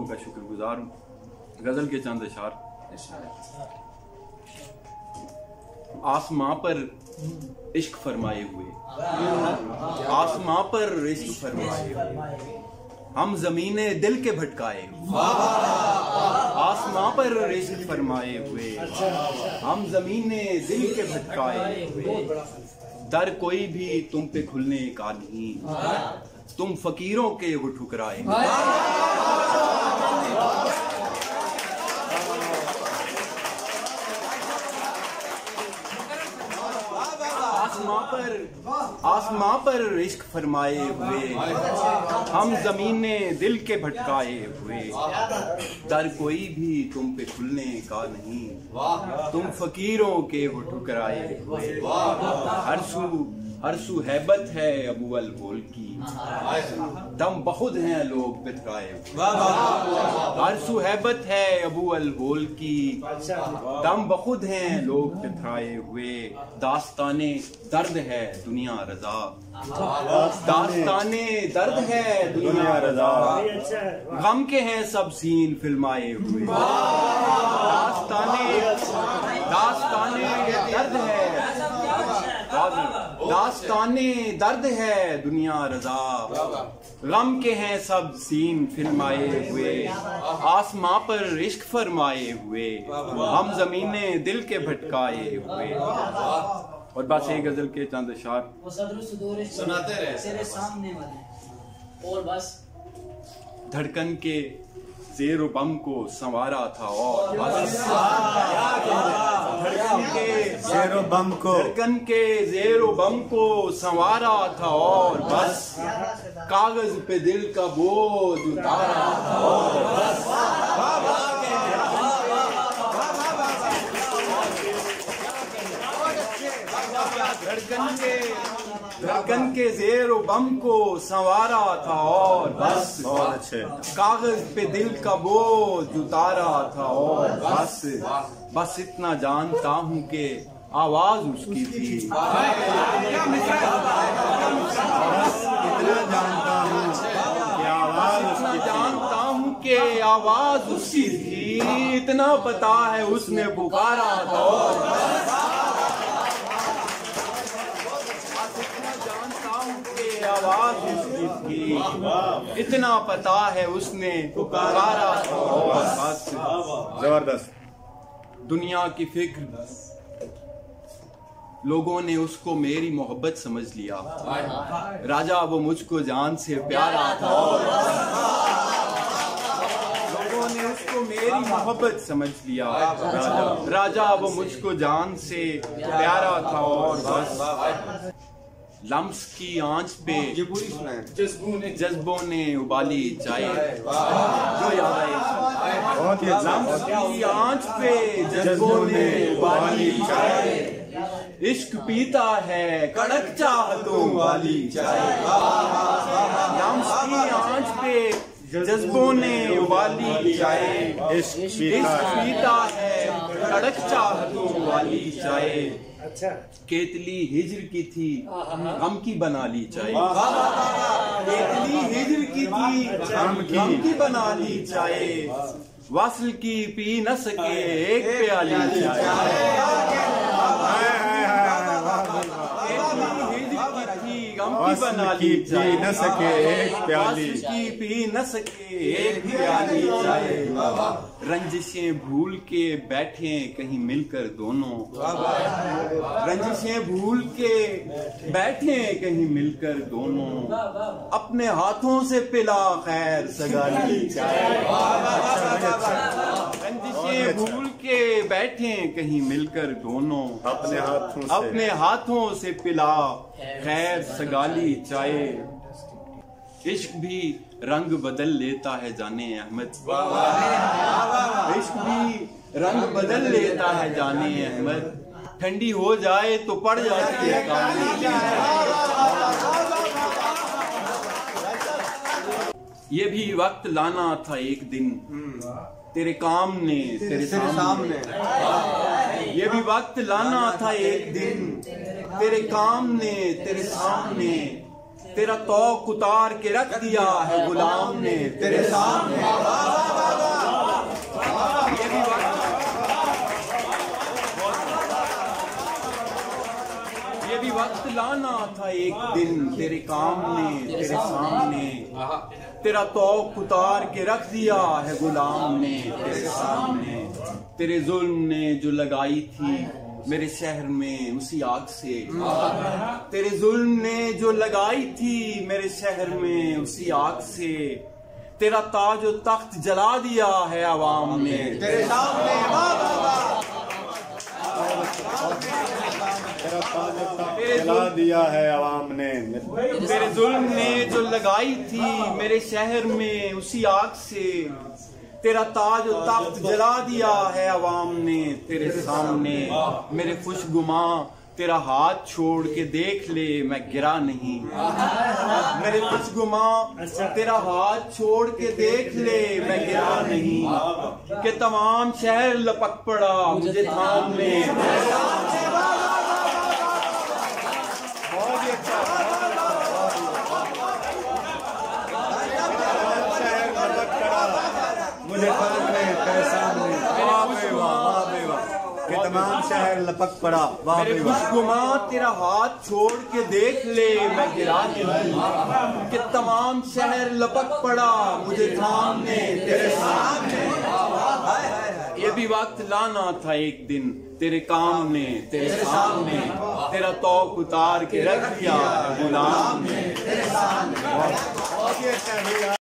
का शुक्रगुजार हूँ। गजल के चंद अशार। आसमां पर इश्क फरमाए हुए, आसमां पर इश्क फरमाए हुए, हम जमीने दिल के भटकाए, आसमां पर इश्क फरमाए हुए, हम जमीने दिल के भटकाए हुए, दर कोई भी तुम पे खुलने का नहीं, तुम फकीरों के वो ठुकराए। आसमां पर इश्क फरमाए हुए, हम जमीने दिल के भटकाए हुए, दर कोई भी तुम पे खुलने का नहीं, तुम फकीरों के वो ठुकराए हुए। हरसू हैबत है अबू अल होल की, दम बहुत हैं लोग बिथराए। हरसू हैबत है अबू अल होल की, दम बहुत हैं लोग बिथराए हुए। दास्ताने दर्द है दुनिया रजा, दास्ताने दर्द है दुनिया रजा, गम के हैं सब सीन फिल्माए हुए। दास्ताने दर्द है, दास्ताने दर्द है दुनिया रजा, गम के हैं सब सीन फिल्माए हुए। आसमां पर इश्क फरमाए हुए, हम जमीने दिल के भटकाए हुए। और बस एक गजल के चंद अशार सुनाते रहे तेरे सामने वाले। और बस धड़कन के ज़ेर बम को संवारा था और बस, धड़कन के ज़ेर बम को संवारा था और बस, कागज पे दिल का बोझ उतारा था और बस, धड़कन के ज़ेर बम को संवारा था और बस, कागज पे दिल का बोझ उतारा था और बस इतना जानता हूँ कि आवाज उसकी थी, इतना जानता हूँ कि आवाज उसकी थी, इतना पता है उसने पुकारा था और आवाज उसकी थी, इतना पता है उसने पुकारा था और बस। जबरदस्त। दुनिया की फिक्र लोगों ने उसको मेरी मोहब्बत समझ लिया, राजा वो मुझको जान से प्यारा था और लोगों ने उसको मेरी मोहब्बत समझ लिया, राजा वो मुझको जान से प्यारा था और बस। लम्स की आंच पे ये पूरी सुनाए, जज्बों ने उबाली चाय, जो याद आए। लम्स की आंच पे जज्बों ने उबाली चाय, इश्क पीता है कड़क चाहतों वाली चाय। लम्स की आंच पे जज्बों ने उबाली चाय, इश्क पीता है कड़क चाहतों वाली चाय। केतली हिजर की थी गम की बना ली चाय, केतली हिजर की थी गम की बना ली चाय, वस्ल की पी न सके एक प्याली चाय। गम की बना ली चाय, न सके एक प्याली की पी न सके एक प्याली चाय। रंजिशें भूल के बैठे कहीं मिलकर दोनों, रंजिशें भूल के बैठे कहीं मिलकर दोनों, अपने हाथों से पिला खैर सगाली चाय। रंजिशें भूल के बैठे कहीं मिलकर दोनों, अपने हाथों से पिला खैर सगाली चाय। इश्क भी रंग बदल लेता है जाने अहमद, इश्क भी रंग बदल लेता है जाने अहमद, ठंडी हो जाए तो पड़ जाती है काली। ये भी वक्त लाना था एक दिन तेरे काम ने तेरे सामने, ये भी वक्त लाना था एक दिन तेरे काम ने तेरे सामने, तेरा तौक उतार के रख दिया है गुलाम ने तेरे सामने। लाना था एक दिन तेरे काम ने तेरे सामने, तेरा तौक उतार के रख दिया है गुलाम ने तेरे सामने। तेरे जुल्म ने जो लगाई थी मेरे शहर में उसी आग से, तेरे जुल्म ने जो लगाई थी मेरे शहर में उसी आग से, तेरा ताज और तख्त जला दिया है आवाम ने तेरे सामने। जला दिया है आवाम ने, तेरे जुल्म ने जो लगाई थी मेरे शहर में उसी आग से, तेरा ताज और तख्त जला दिया है आवाम ने तेरे सामने। मेरे खुशगुमा तेरा हाथ छोड़ के देख ले मैं गिरा नहीं, मेरे खुशगुमा तेरा हाथ छोड़ के देख ले मैं गिरा नहीं, कि तमाम शहर लपक पड़ा मुझे थामने। मुझे सामने तेरे सामने, कि तमाम शहर लपक पड़ा। मेरे खुशगुमा तेरा हाथ छोड़ के देख ले मैं गिरा नहीं, कि तमाम शहर लपक पड़ा मुझे थामने तेरे सामने। ये भी वक्त लाना था एक दिन तेरे काम ने तेरे सामने, तेरा तौक उतार के रख दिया गुलाम ने तेरे सामने।